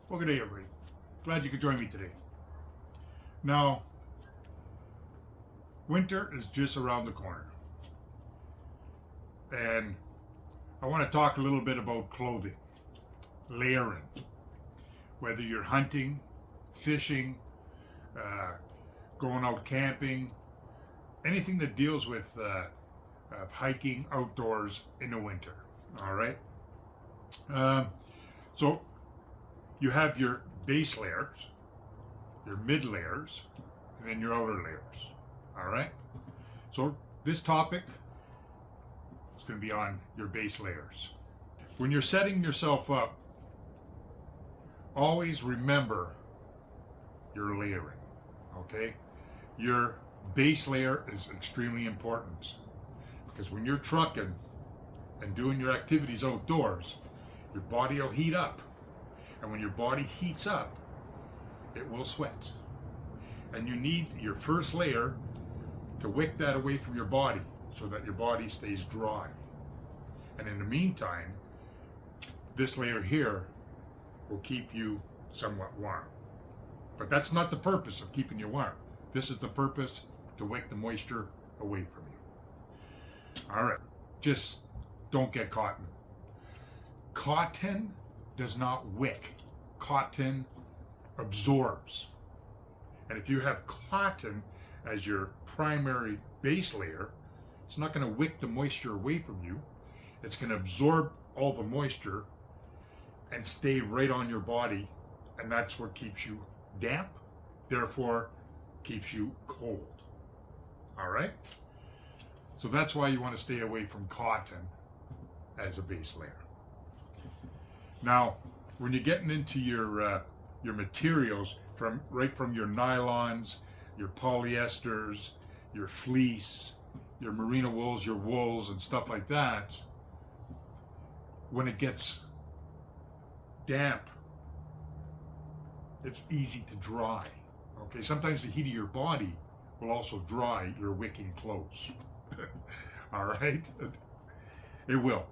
Well, good day, everybody. Glad you could join me today. Now, winter is just around the corner, and I want to talk a little bit about clothing, layering. Whether you're hunting, fishing, uh, going out camping, anything that deals with hiking outdoors in the winter. All right. Um, so you have your base layers, your mid layers, and then your outer layers. All right. So this topic is going to be on your base layers. When you're setting yourself up, always remember your layering. Okay. Your base layer is extremely important because when you're trucking and doing your activities outdoors, your body will heat up. And when your body heats up, it will sweat. And you need your first layer to wick that away from your body so that your body stays dry. And in the meantime, this layer here will keep you somewhat warm. But that's not the purpose of keeping you warm. This is the purpose to wick the moisture away from you. All right, just don't get cotton. Cotton does not wick. Cotton absorbs. And if you have cotton as your primary base layer, it's not going to wick the moisture away from you. It's going to absorb all the moisture and stay right on your body, and that's what keeps you damp, therefore keeps you cold. All right? So that's why you want to stay away from cotton as a base layer. Now, when you're getting into your materials, from your nylons, your polyesters, your fleece, your merino wools, your wools, and stuff like that, when it gets damp, it's easy to dry. Okay, sometimes the heat of your body will also dry your wicking clothes. All right, it will,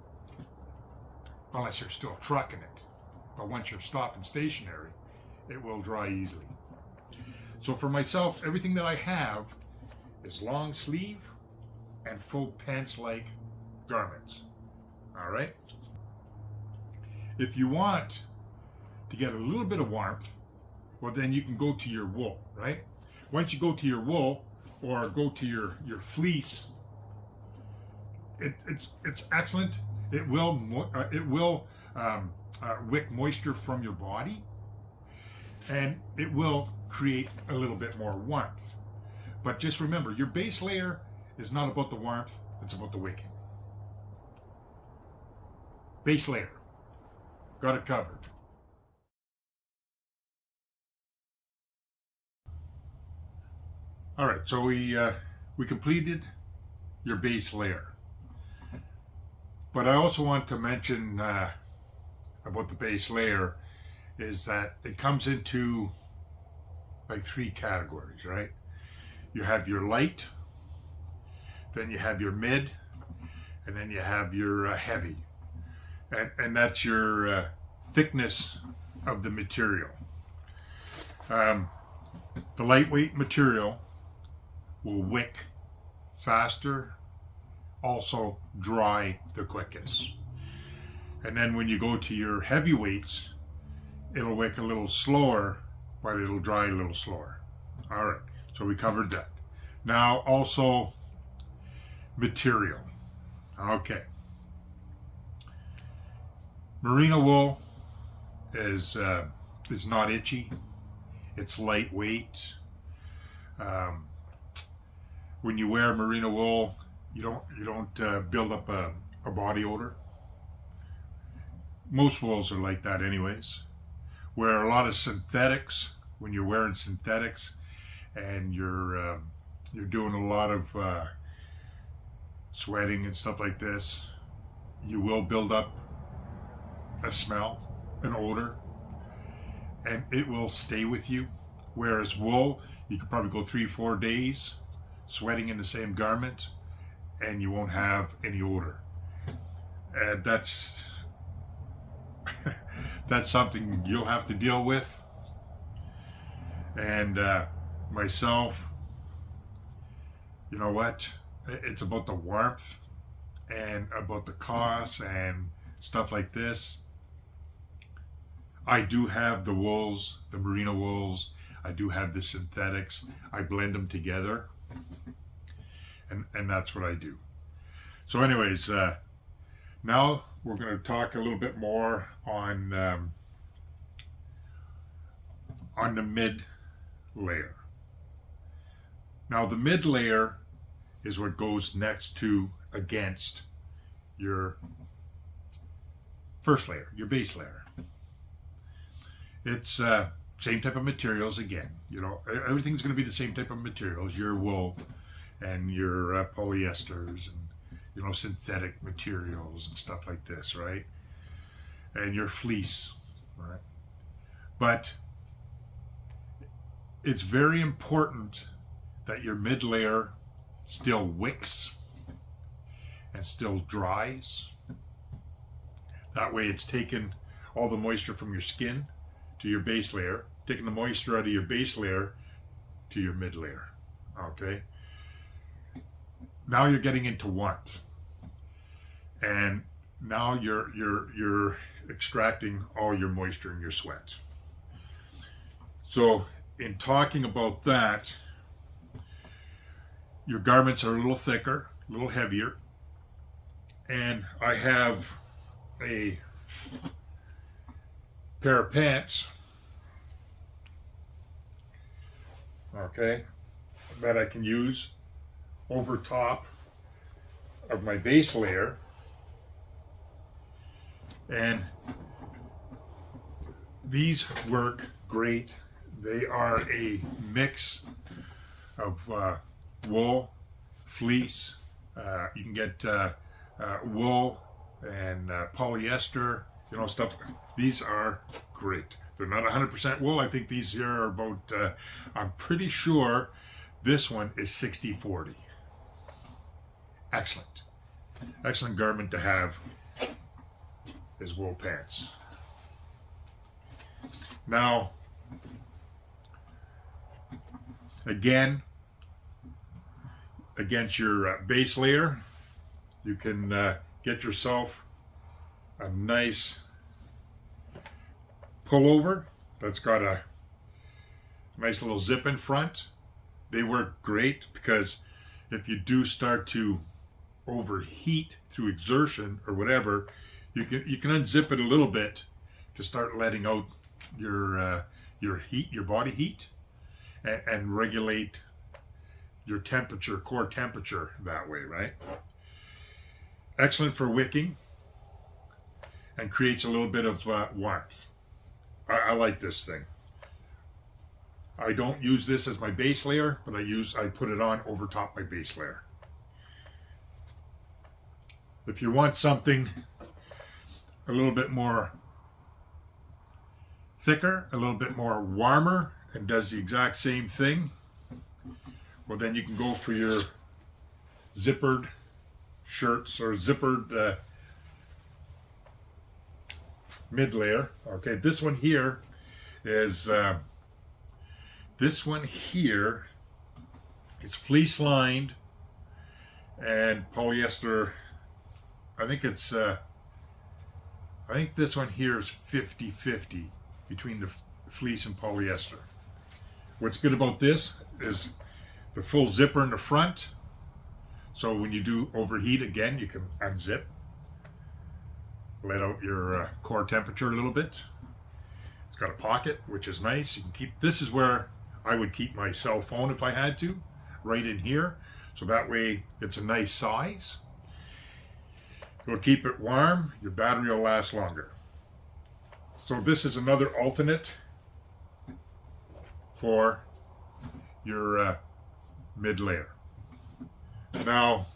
unless you're still trucking it. But once you're stopping stationary, it will dry easily. So for myself, everything that I have is long sleeve and full pants-like garments. All right. If you want to get a little bit of warmth, well, then you can go to your wool, right? Once you go to your wool or go to your fleece, it's excellent. It will wick moisture from your body, and it will create a little bit more warmth. But just remember, your base layer is not about the warmth, it's about the wicking. Base layer. Got it covered. All right, so we completed your base layer. But I also want to mention about the base layer is that it comes into like three categories, right? You have your light, then you have your mid, and then you have your heavy. And that's your thickness of the material. The lightweight material will wick faster, also dry the quickest. And then when you go to your heavyweights, it'll wick a little slower, but it'll dry a little slower. All right, so we covered that. Now also material. Okay. Merino wool is not itchy. It's lightweight. When you wear merino wool, you don't build up a body odor. Most wools are like that, anyways. Where a lot of synthetics, when you're wearing synthetics, and you're doing a lot of sweating and stuff like this, you will build up a smell, an odor, and it will stay with you. Whereas wool, you could probably go 3-4 days sweating in the same garment and you won't have any odor. And that's that's something you'll have to deal with. And myself, you know what? It's about the warmth and about the cost and stuff like this. I do have the wools, the merino wools. I do have the synthetics. I blend them together, and that's what I do. So anyways, now we're going to talk a little bit more on the mid layer. Now the mid layer is what goes next to against your first layer, your base layer. It's same type of materials again. You know, everything's going to be the same type of materials. Your wool and your polyesters and, you know, synthetic materials and stuff like this, right? And your fleece, right? But it's very important that your mid layer still wicks and still dries. That way it's taken all the moisture from your skin to your base layer, taking the moisture out of your base layer to your mid layer. Okay? Now you're getting into warmth. And now you're extracting all your moisture in your sweat. So in talking about that, your garments are a little thicker, a little heavier, and I have a pair of pants, okay, that I can use over top of my base layer, and these work great. They are a mix of wool, fleece. You can get wool and polyester, you know, stuff. These are great. They're not 100% wool. I think these here are about, I'm pretty sure this one is 60-40. Excellent. Excellent garment to have is wool pants. Now, again, against your base layer, you can get yourself a nice pullover that's got a nice little zip in front. They work great because if you do start to overheat through exertion or whatever, you can unzip it a little bit to start letting out your heat, your body heat, and regulate your temperature, core temperature that way, right? Excellent for wicking and creates a little bit of warmth. I like this thing. I don't use this as my base layer, but I put it on over top my base layer. If you want something a little bit more thicker, a little bit more warmer, and does the exact same thing, well, then you can go for your zippered shirts or zippered mid layer. Okay, this one here is it's fleece lined and polyester. I think this one here is 50-50 between the fleece and polyester. What's good about this is the full zipper in the front, so when you do overheat again, you can unzip, let out your core temperature a little bit. It's got a pocket, which is nice. You can keep, this is where I would keep my cell phone if I had to, right in here, so that way it's a nice size. It'll keep it warm, your battery will last longer. So this is another alternate for your mid layer. Now,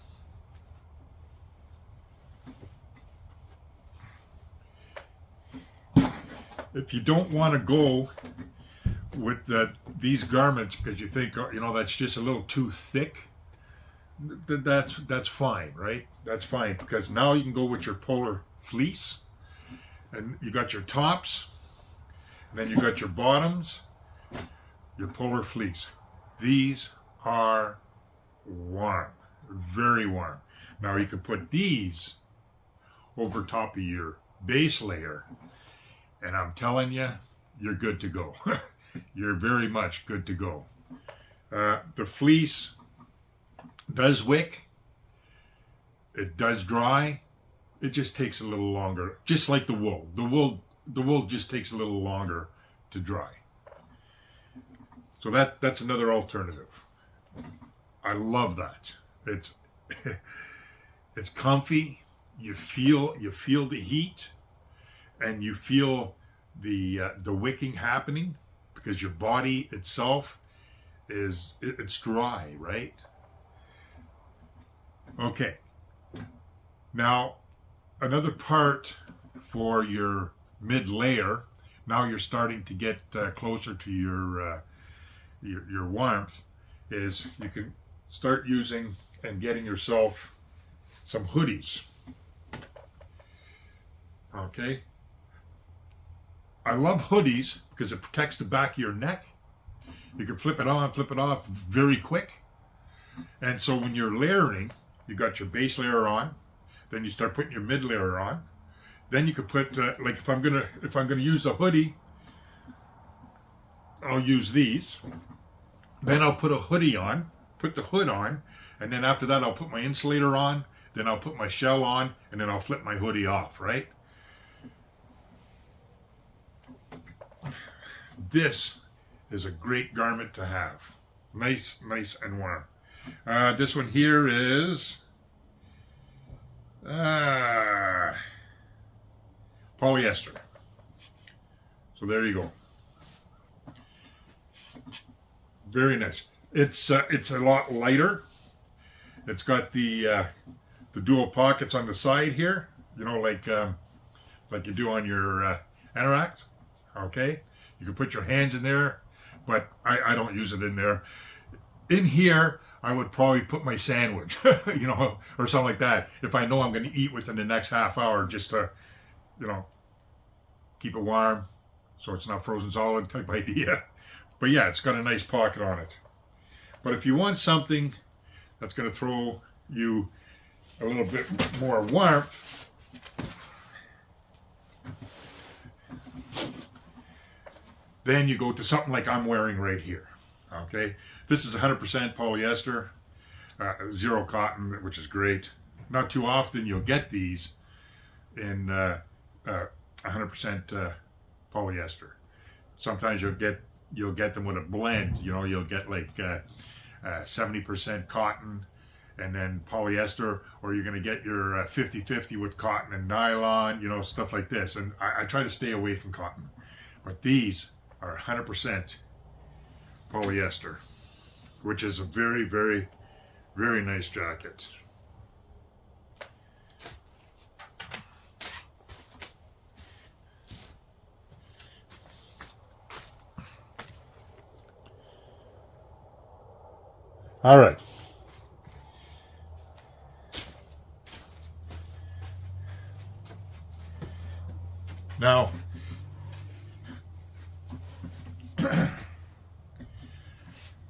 if you don't want to go with these garments because you think, you know, that's just a little too thick, that's fine, right? That's fine, because now you can go with your polar fleece, And you got your tops, and then you got your bottoms, your polar fleece. These are warm, very warm. Now you can put these over top of your base layer, and I'm telling you, you're good to go. You're very much good to go. The fleece does wick. It does dry. It just takes a little longer, just like the wool. The wool just takes a little longer to dry. So that's another alternative. I love that. It's it's comfy. You feel the heat, and you feel the wicking happening because your body itself it's dry, right? Okay. Now, another part for your mid layer. Now you're starting to get closer to your warmth. Is you can start using and getting yourself some hoodies. Okay. I love hoodies because it protects the back of your neck. You can flip it on, flip it off very quick. And so when you're layering, you got your base layer on, then you start putting your mid layer on. Then you could put like if I'm gonna use a hoodie, I'll use these. Then I'll put a hoodie on, put the hood on, and then after that I'll put my insulator on, then I'll put my shell on, and then I'll flip my hoodie off, right? This is a great garment to have. Nice, nice and warm. This one here is polyester. So there you go. Very nice. It's a lot lighter. It's got the dual pockets on the side here. You know, like you do on your anoraks. Okay. You can put your hands in there, but I don't use it in there. In here, I would probably put my sandwich, you know, or something like that. If I know I'm going to eat within the next half hour, just to, you know, keep it warm, so it's not frozen solid type idea. But yeah, it's got a nice pocket on it. But if you want something that's going to throw you a little bit more warmth, then you go to something like I'm wearing right here. Okay, this is 100% polyester, zero cotton, which is great. Not too often you'll get these in 100% polyester. Sometimes you'll get them with a blend. You know, you'll get like 70% cotton and then polyester, or you're going to get your 50-50 with cotton and nylon. You know, stuff like this. And I try to stay away from cotton, but these are 100% polyester, which is a very, very, very nice jacket. All right. Now,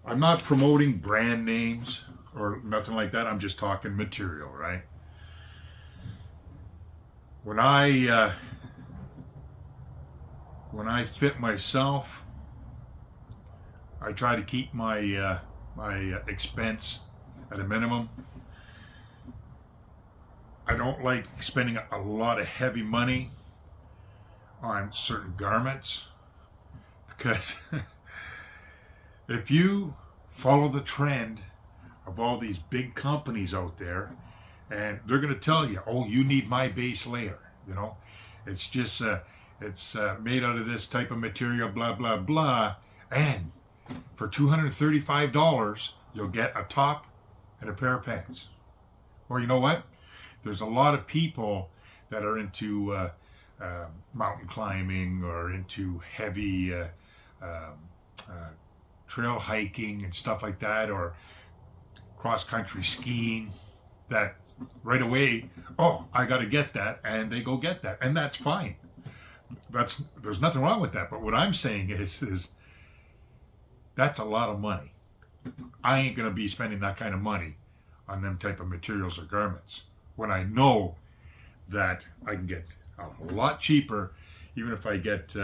I'm not promoting brand names or nothing like that. I'm just talking material, right? When I fit myself, I try to keep my expense at a minimum. I don't like spending a lot of heavy money on certain garments because if you follow the trend of all these big companies out there, and they're going to tell you, oh, you need my base layer, you know, it's just it's made out of this type of material, blah blah blah, and for $235 you'll get a top and a pair of pants. Or you know what, there's a lot of people that are into mountain climbing or into heavy trail hiking and stuff like that, or cross-country skiing, that right away, oh, I got to get that, and they go get that, and that's fine. there's nothing wrong with that. But what I'm saying is that's a lot of money. I ain't gonna be spending that kind of money on them type of materials or garments when I know that I can get a lot cheaper, even if I get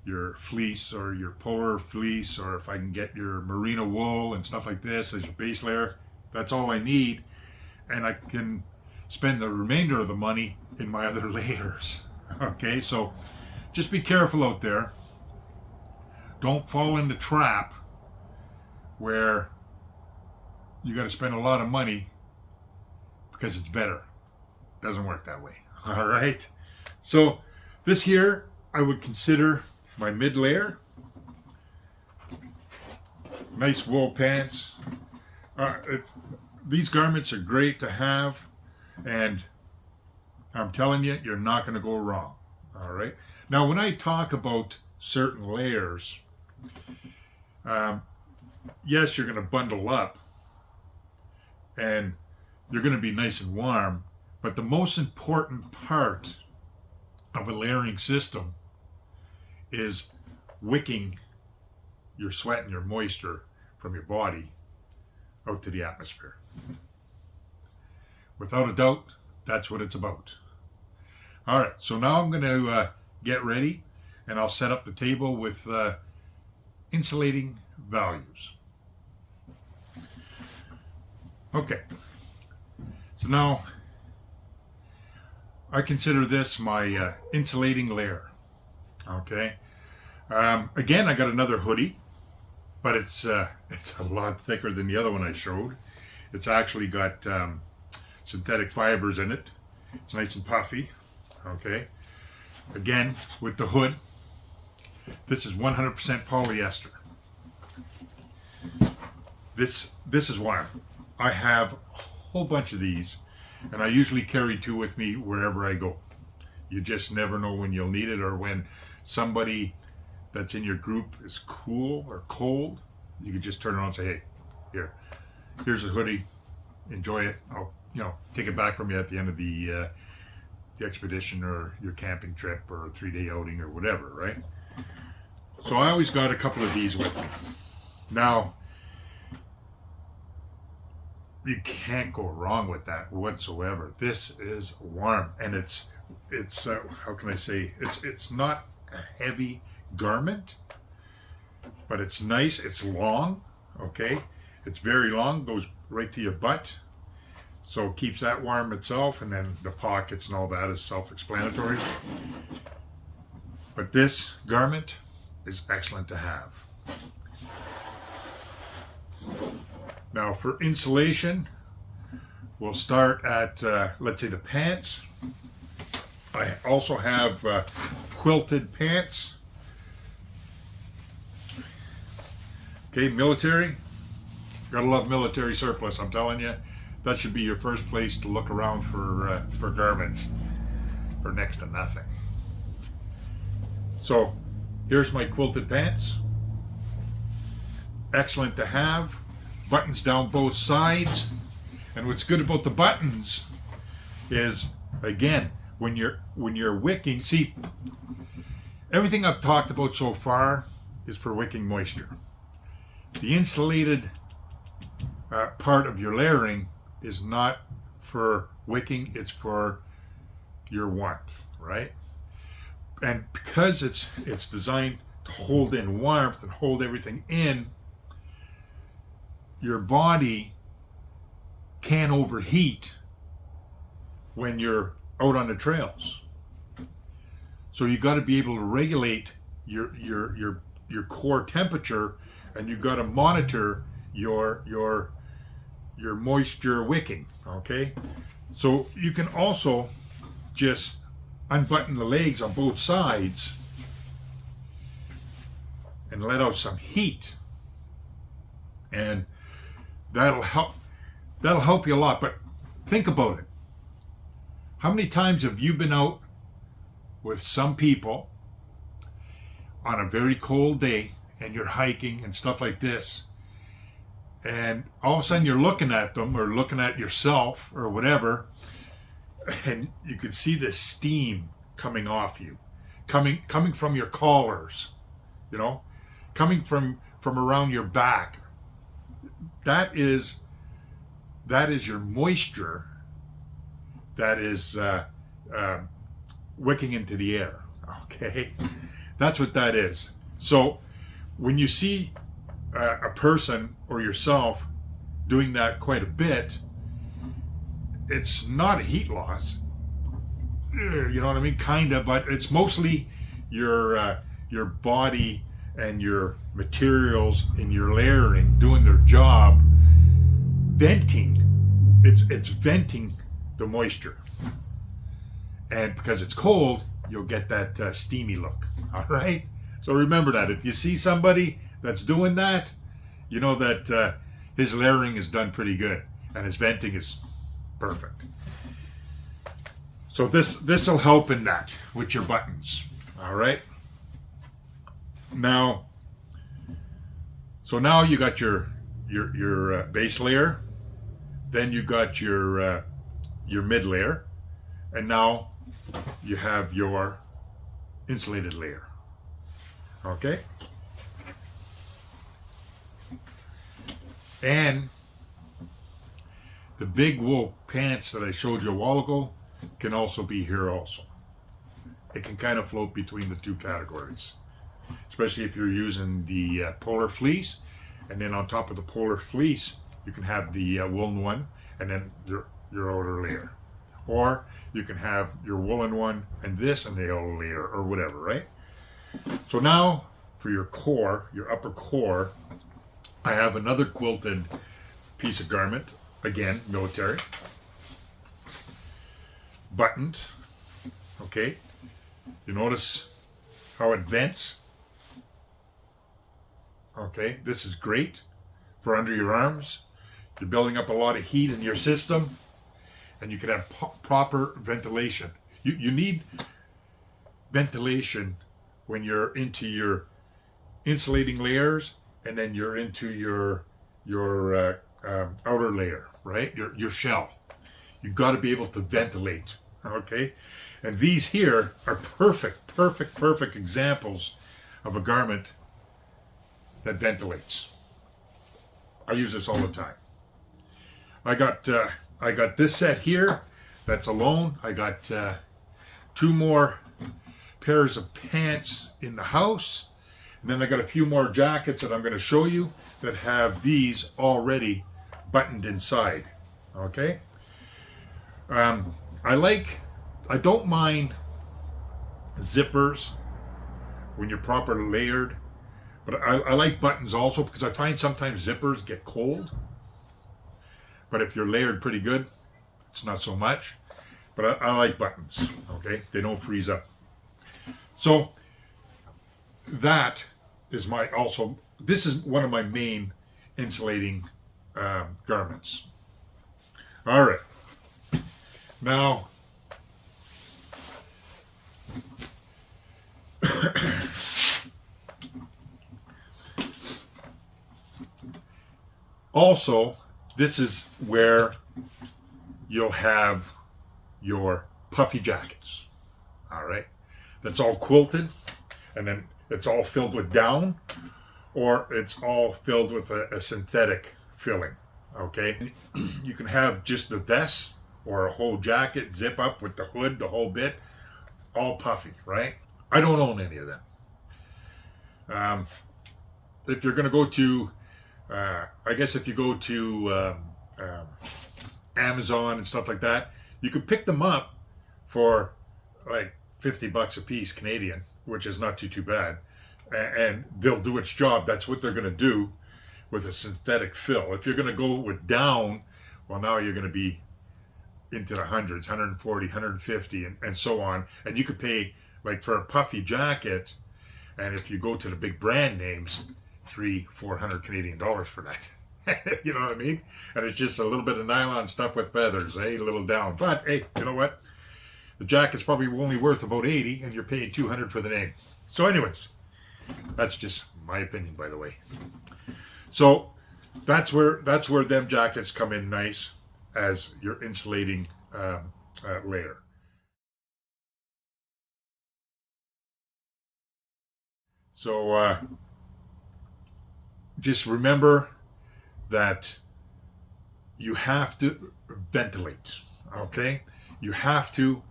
your fleece or your polar fleece, or if I can get your merino wool and stuff like this as your base layer. That's all I need, and I can spend the remainder of the money in my other layers. Okay, so just be careful out there. Don't fall in the trap where you got to spend a lot of money because it's better. Doesn't work that way. All right. So this here I would consider my mid layer. Nice wool pants. These garments are great to have, and I'm telling you, you're not going to go wrong. All right. Now, when I talk about certain layers, yes, you're going to bundle up and you're going to be nice and warm, but the most important part of a layering system is wicking your sweat and your moisture from your body out to the atmosphere. Without a doubt, that's what it's about. All right, so now I'm going to get ready, and I'll set up the table with insulating values. Okay, so now I consider this my insulating layer. Okay, again, I got another hoodie, but it's a lot thicker than the other one I showed. It's actually got synthetic fibers in it. It's nice and puffy. Okay, again with the hood, this is 100% polyester. This is why I have a whole bunch of these, and I usually carry 2 with me wherever I go. You just never know when you'll need it, or when somebody that's in your group is cool or cold, you can just turn around and say, hey, here's a hoodie, enjoy it. I'll take it back from you at the end of the expedition or your camping trip or a 3-day outing or whatever, right? So I always got a couple of these with me. Now, you can't go wrong with that whatsoever. This is warm, and it's how can I say, it's not a heavy garment, but it's nice. It's long. Okay, it's very long, goes right to your butt, so it keeps that warm itself, and then the pockets and all that is self-explanatory. But this garment is excellent to have. Now for insulation, we'll start at let's say the pants. I also have quilted pants. Okay, military. Gotta love military surplus, I'm telling you. That should be your first place to look around for garments for next to nothing. So here's my quilted pants. Excellent to have. Buttons down both sides. And what's good about the buttons is, again, when you're wicking, see, everything I've talked about so far is for wicking moisture. The insulated part of your layering is not for wicking, it's for your warmth, right? And because it's designed to hold in warmth and hold everything in, your body can overheat when you're out on the trails. So you got to be able to regulate your core temperature, and you got to monitor your moisture wicking. Okay, so you can also just unbutton the legs on both sides and let out some heat, and that'll help you a lot. But think about it. How many times have you been out with some people on a very cold day and you're hiking and stuff like this, and all of a sudden you're looking at them or looking at yourself or whatever, and you can see the steam coming off you coming from your collars, you know, coming from around your back. That is your moisture that is wicking into the air. Okay, that's what that is. So when you see a person or yourself doing that quite a bit, it's not a heat loss. You know what I mean? Kinda, but it's mostly your body and your materials in your layering doing their job, venting. It's venting the moisture, and because it's cold, you'll get that steamy look. All right. So remember that if you see somebody that's doing that, you know that his layering is done pretty good and his venting is perfect. So this will help in that with your buttons. All right. Now, so now you got your base layer, then you got your mid layer, and now you have your insulated layer. Okay. And the big wool pants that I showed you a while ago can also be here also. It can kind of float between the two categories, especially if you're using the polar fleece, and then on top of the polar fleece you can have the woolen one and then your outer layer, or you can have your woolen one and this and the outer layer, or whatever, right? So now for your core, your upper core, I have another quilted piece of garment, again military, buttoned. Okay, you notice how it vents. Okay, this is great for under your arms. You're building up a lot of heat in your system, and you can have proper ventilation. You need ventilation when you're into your insulating layers, and then you're into your outer layer, right? Your shell. You've got to be able to ventilate. Okay, and these here are perfect examples of a garment that ventilates. I use this all the time. I got this set here that's alone. I got 2 more pairs of pants in the house, and then I got a few more jackets that I'm going to show you that have these already buttoned inside. Okay. I don't mind zippers when you're properly layered, but I like buttons also because I find sometimes zippers get cold. But if you're layered pretty good, it's not so much. But I like buttons, okay? They don't freeze up. So that is this is one of my main insulating garments. All right. Now, also, this is where you'll have your puffy jackets. All right. That's all quilted, and then it's all filled with down, or it's all filled with a synthetic filling. Okay. You can have just the vest or a whole jacket, zip up with the hood, the whole bit, all puffy, right? I don't own any of them. If you're going to go to, I guess if you go to Amazon and stuff like that, you can pick them up for like $50 a piece Canadian, which is not too bad, and they'll do its job. That's what they're going to do with a synthetic fill. If you're going to go with down, well, now you're going to be into the hundreds, 140, 150, and so on. And you could pay, like for a puffy jacket, and if you go to the big brand names, $300-400 Canadian dollars for that. You know what I mean? And it's just a little bit of nylon stuff with feathers, a little down. But hey, you know what? The jacket's probably only worth about 80, and you're paying 200 for the name. So anyways, that's just my opinion, by the way. So that's where them jackets come in nice as your insulating layer. So just remember that you have to ventilate, okay? You have to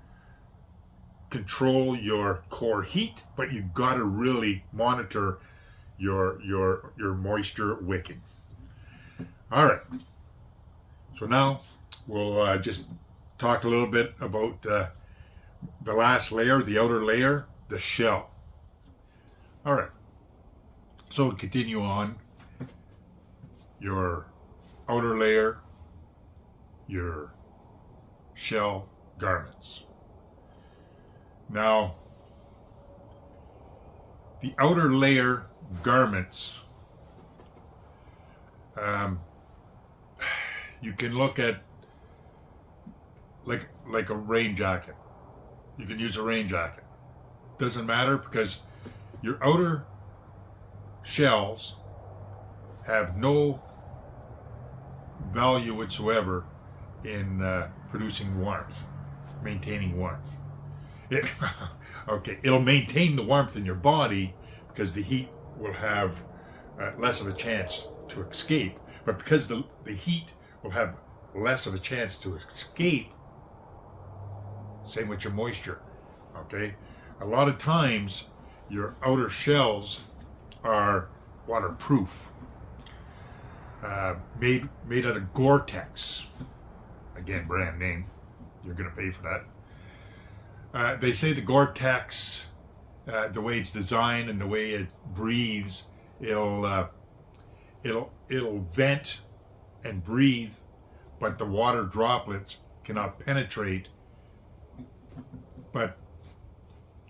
control your core heat, but you got to really monitor your moisture wicking. All right. So now we'll just talk a little bit about the last layer, the outer layer, the shell. All right. So to continue on, your outer layer, your shell garments. Now, the outer layer garments, you can look at like a rain jacket. You can use a rain jacket. Doesn't matter because your outer shells have no value whatsoever in producing warmth, maintaining warmth. It'll maintain the warmth in your body because the heat will have less of a chance to escape. But because the heat will have less of a chance to escape, same with your moisture. Okay, a lot of times your outer shells are waterproof, made out of Gore-Tex. Again, brand name. You're gonna pay for that. They say the Gore-Tex, the way it's designed and the way it breathes, it'll vent and breathe, but the water droplets cannot penetrate. But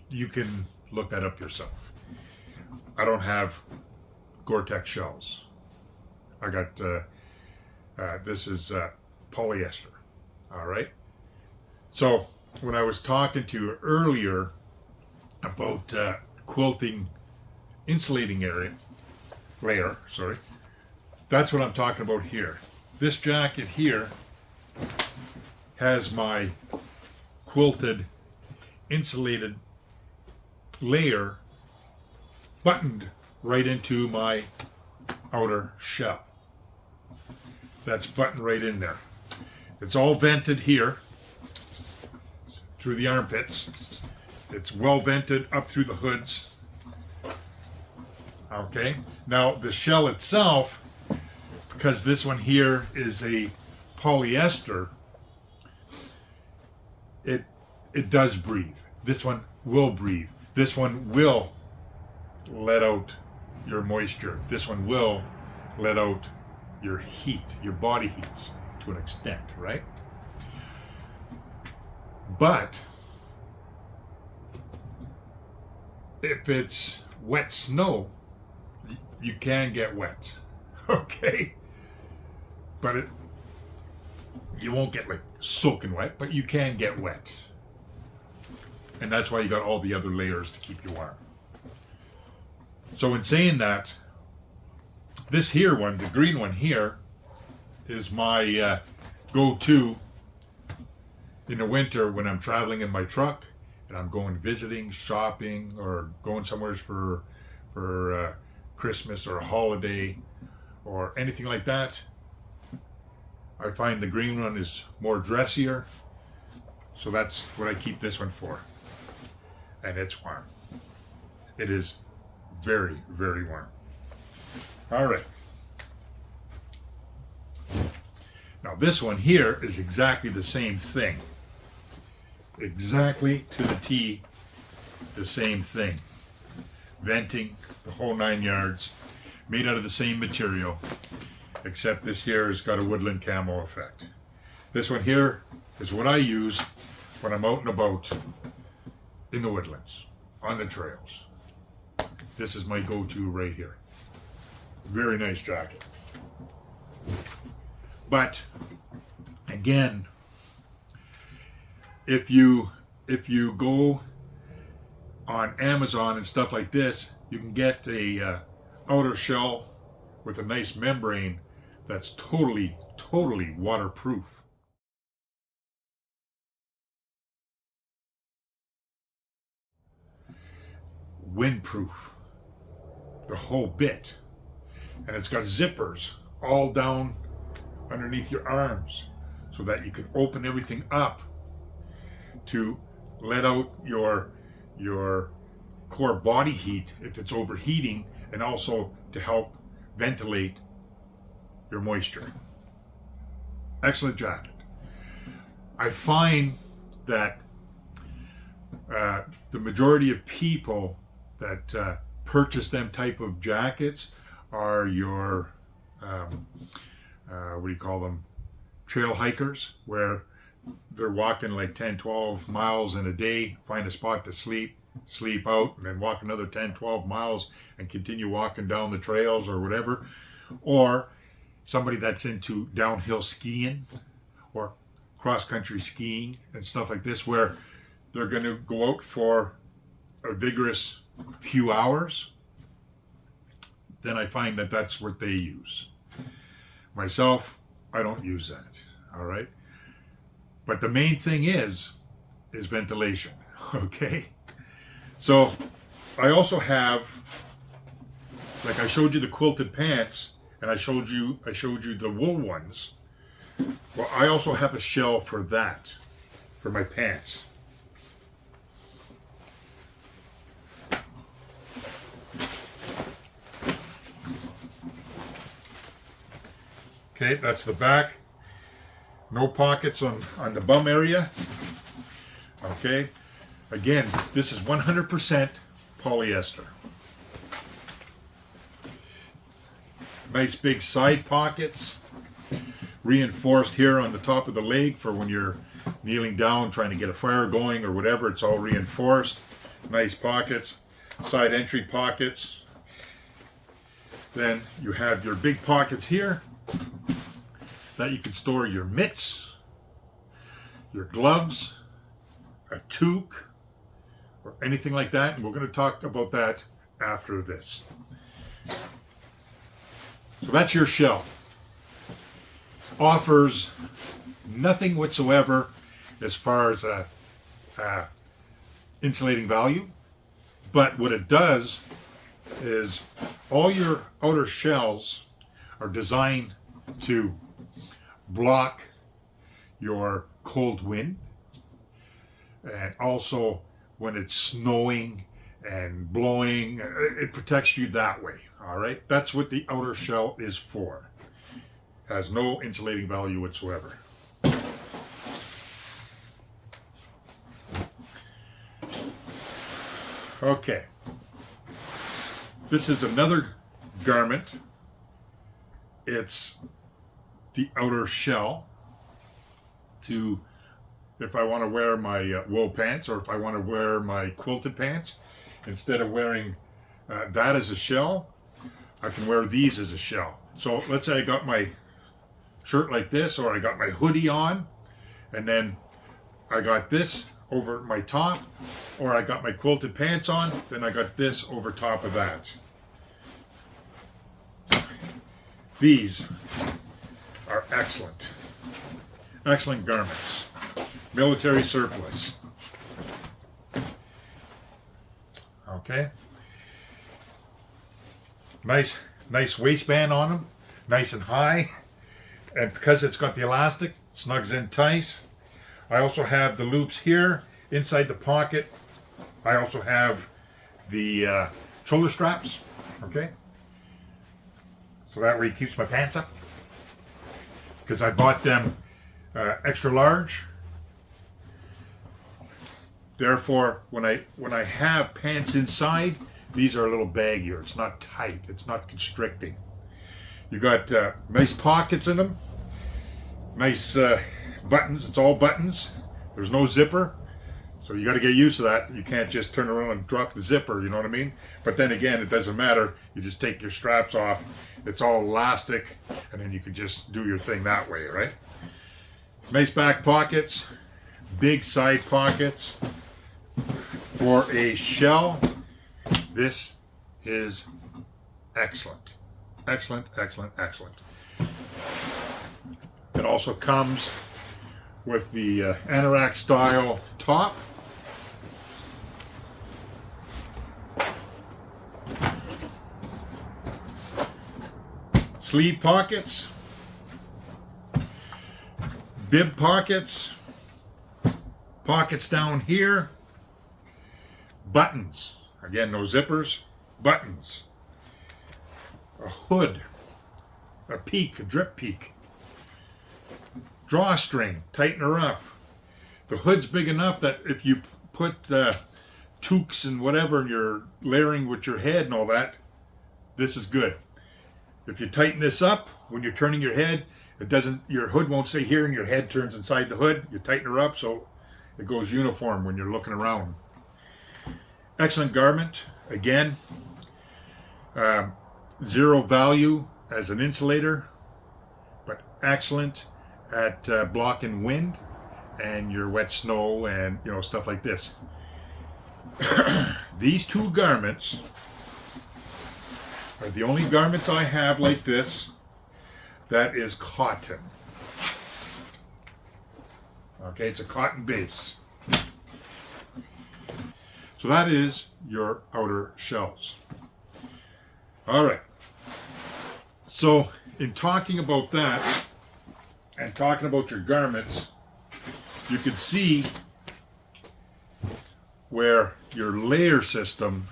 you can look that up yourself. I don't have Gore-Tex shells. I got this is polyester. All right. So when I was talking to you earlier about quilting insulating layer, that's what I'm talking about here. This jacket here has my quilted insulated layer buttoned right into my outer shell. That's buttoned right in there. It's all vented here through the armpits. It's well vented up through the hoods. Okay. Now the shell itself, because this one here is a polyester, it does breathe. This one will breathe. This one will let out your moisture. This one will let out your heat, your body heats to an extent, right? But if it's wet snow, you can get wet, okay? But you won't get like soaking wet, but you can get wet. And that's why you got all the other layers to keep you warm. So in saying that, this here one, the green one here, is my go-to in the winter when I'm traveling in my truck and I'm going visiting, shopping, or going somewhere for Christmas or a holiday or anything like that. I find the green one is more dressier, so that's what I keep this one for. And it's warm. It is very, very warm. All right. Now this one here is exactly the same thing. Exactly to the T, the same thing. Venting, the whole 9 yards, made out of the same material, except this here has got a woodland camo effect. This one here is what I use when I'm out and about in the woodlands, on the trails. This is my go-to right here. Very nice jacket. But again, if you go on Amazon and stuff like this, you can get a outer shell with a nice membrane that's totally waterproof. Windproof. the whole bit. And it's got zippers all down underneath your arms so that you can open everything up to let out your core body heat if it's overheating, and also to help ventilate your moisture. Excellent jacket. I find that the majority of people that purchase them type of jackets are your what do you call them, trail hikers, where they're walking like 10-12 miles in a day, find a spot to sleep out, and then walk another 10-12 miles and continue walking down the trails or whatever. Or somebody that's into downhill skiing or cross-country skiing and stuff like this, where they're going to go out for a vigorous few hours. Then I find that that's what they use. Myself, I don't use that, all right? But the main thing is ventilation, okay? So I also have, like I showed you the quilted pants, and I showed you the wool ones. Well, I also have a shell for that, for my pants. Okay, that's the back. No pockets on the bum area. Okay, again, this is 100% polyester. Nice big side pockets, reinforced here on the top of the leg for when you're kneeling down trying to get a fire going or whatever. It's all reinforced. Nice pockets, side entry pockets. Then you have your big pockets here that you can store your mitts, your gloves, a toque, or anything like that. And we're going to talk about that after this. So that's your shell. Offers nothing whatsoever as far as insulating value, but what it does is all your outer shells are designed to block your cold wind, and also when it's snowing and blowing, it protects you that way. All right, that's what the outer shell is for. Has no insulating value whatsoever. Okay, this is another garment. It's the outer shell to, if I want to wear my wool pants, or if I want to wear my quilted pants, instead of wearing that as a shell, I can wear these as a shell. So let's say I got my shirt like this, or I got my hoodie on, and then I got this over my top, or I got my quilted pants on, then I got this over top of that. These are excellent. Excellent garments. Military surplus. Okay. Nice waistband on them. Nice and high. And because it's got the elastic, snugs in tight. I also have the loops here inside the pocket. I also have the shoulder straps. Okay. So that way it keeps my pants up. Because I bought them extra large. Therefore, when I have pants inside, these are a little baggier. It's not tight. It's not constricting. You got nice pockets in them. Nice buttons. It's all buttons. There's no zipper. So you got to get used to that. You can't just turn around and drop the zipper, you know what I mean? But then again, it doesn't matter. You just take your straps off. It's all elastic, and then you can just do your thing that way, right? Nice back pockets, big side pockets. For a shell, this is excellent. Excellent, excellent, excellent. It also comes with the anorak style top. sleeve pockets, bib pockets, pockets down here, buttons. Again, no zippers, buttons. A hood, a peak, a drip peak. Drawstring, tighten her up. The hood's big enough that if you put toques and whatever and you're layering with your head and all that, this is good. If you tighten this up when you're turning your head, your hood won't stay here and your head turns inside the hood. You tighten her up so it goes uniform when you're looking around. Excellent garment. Again, zero value as an insulator, but excellent at blocking wind and your wet snow and stuff like this. These two garments are the only garments I have like this that is cotton. Okay, it's a cotton base. So that is your outer shells. All right. So in talking about that and talking about your garments, you can see where your layer system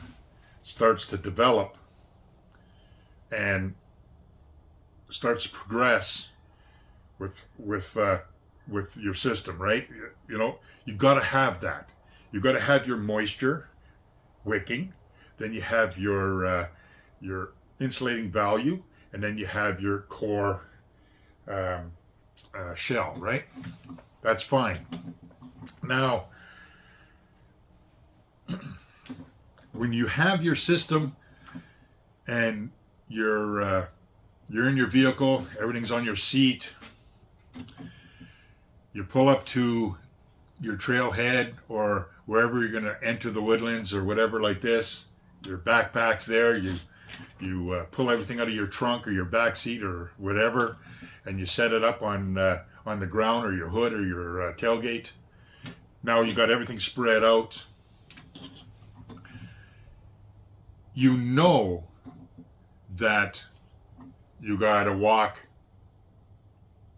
starts to develop and starts to progress with your system, right? You got to have that. You got to have your moisture wicking, then you have your insulating value, and then you have your core shell, right? That's fine. Now, when you have your system and you're in your vehicle, everything's on your seat, you pull up to your trailhead or wherever you're going to enter the woodlands or whatever like this, your backpack's there, you pull everything out of your trunk or your back seat or whatever, and you set it up on the ground or your hood or your tailgate. Now you got everything spread out. You know that you got to walk,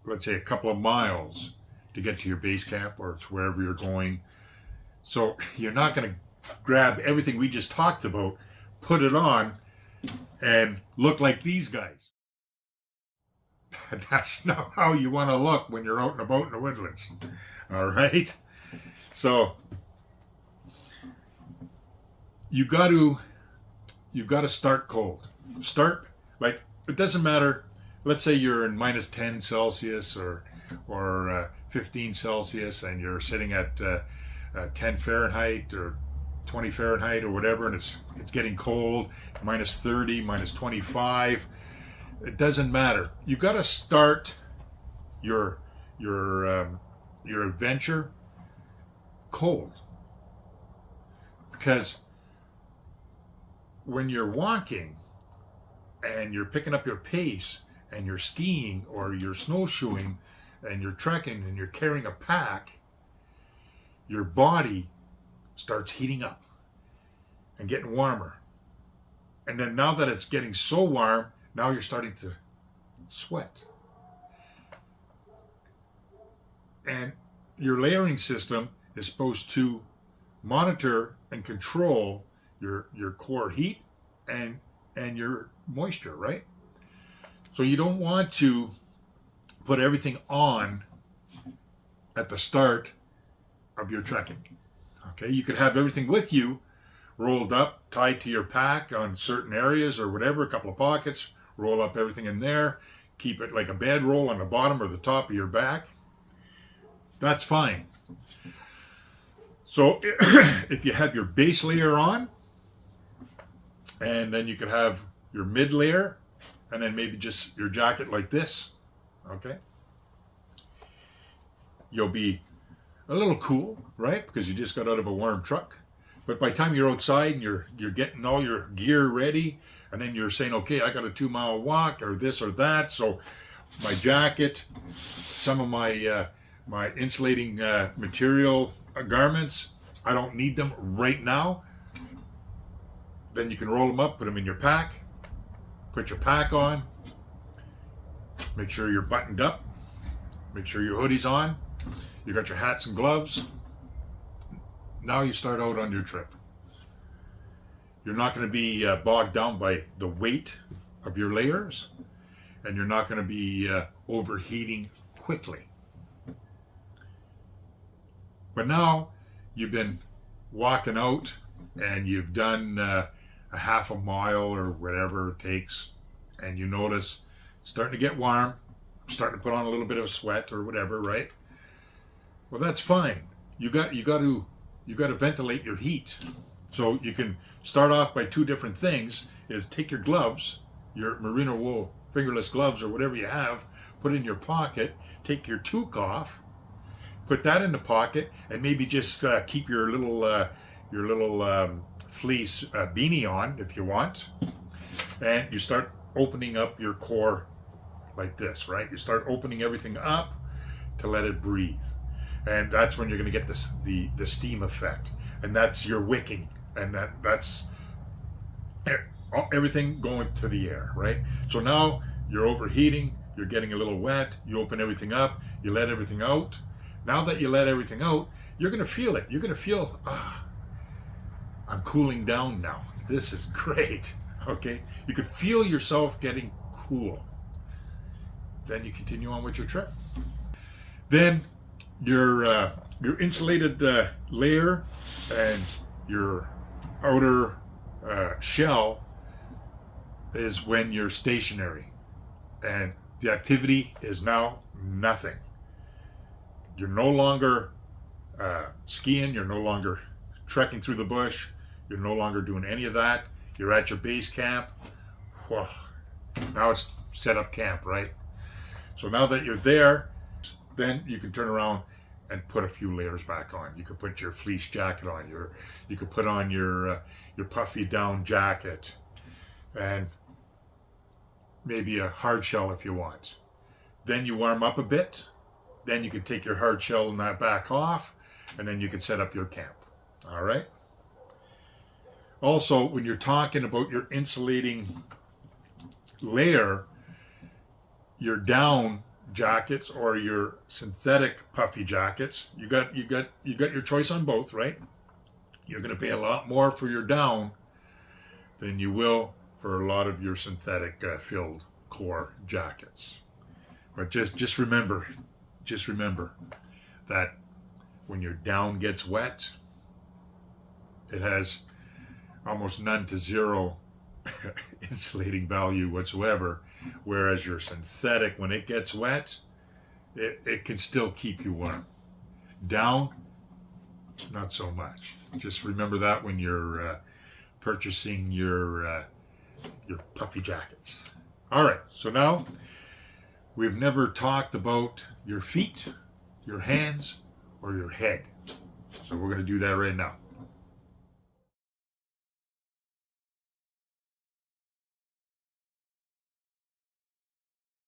let's say, a couple of miles to get to your base camp or to wherever you're going. So you're not going to grab everything we just talked about, put it on, and look like these guys. That's not how you want to look when you're out and about in the woodlands. All right? So you got to start cold. Start, like, it doesn't matter. Let's say you're in minus 10 Celsius or 15 Celsius and you're sitting at 10 Fahrenheit or 20 Fahrenheit or whatever, and it's getting cold, minus 30, minus 25. It doesn't matter. You got to start your adventure cold, because when you're walking and you're picking up your pace and you're skiing or you're snowshoeing and you're trekking and you're carrying a pack, your body starts heating up and getting warmer. And then now that it's getting so warm, now you're starting to sweat. And your layering system is supposed to monitor and control your core heat and your moisture, right? So you don't want to put everything on at the start of your trekking. Okay, you could have everything with you, rolled up, tied to your pack on certain areas or whatever, a couple of pockets, roll up everything in there, keep it like a bedroll on the bottom or the top of your back. That's fine. So if you have your base layer on, and then you could have your mid layer, and then maybe just your jacket like this, okay? You'll be a little cool, right? Because you just got out of a warm truck. But by the time you're outside and you're getting all your gear ready, and then you're saying, okay, I got a 2-mile walk or this or that, so my jacket, some of my my insulating material garments, I don't need them right now. Then you can roll them up, put them in your pack, put your pack on, Make sure you're buttoned up. Make sure your hoodie's on. You got your hats and gloves. Now you start out on your trip. You're not going to be bogged down by the weight of your layers, and you're not going to be overheating quickly. But now you've been walking out and you've done a half a mile or whatever it takes, and you notice it's starting to get warm, starting to put on a little bit of sweat or whatever, right? Well, that's fine. You got to ventilate your heat. So you can start off by two different things: is take your gloves, your merino wool fingerless gloves or whatever you have, put it in your pocket, take your toque off, put that in the pocket, and maybe just keep your little fleece beanie on if you want. And you start opening up your core like this, right? You start opening everything up to let it breathe. And that's when you're going to get the steam effect. And that's your wicking. And that's everything going to the air, right? So now you're overheating, you're getting a little wet, you open everything up, you let everything out. Now that you let everything out, you're going to feel it. You're going to feel, I'm cooling down now. This is great, okay? You can feel yourself getting cool. Then you continue on with your trip. Then your insulated layer and your outer shell is when you're stationary, and the activity is now nothing. You're no longer skiing, you're no longer trekking through the bush, you're no longer doing any of that. You're at your base camp. Whew. Now it's set up camp, right? So now that you're there, then you can turn around and put a few layers back on. You could put your fleece jacket on, you could put on your puffy down jacket, and maybe a hard shell if you want. Then you warm up a bit, then you can take your hard shell and that back off, and then you can set up your camp. All right? Also, when you're talking about your insulating layer, your down jackets or your synthetic puffy jackets, you got your choice on both, right? You're going to pay a lot more for your down than you will for a lot of your synthetic filled core jackets. But just remember that when your down gets wet, it has almost none to zero insulating value whatsoever, whereas your synthetic, when it gets wet, it can still keep you warm. Down, not so much. Just remember that when you're purchasing your puffy jackets. All right, so now we've never talked about your feet, your hands, or your head. So we're going to do that right now.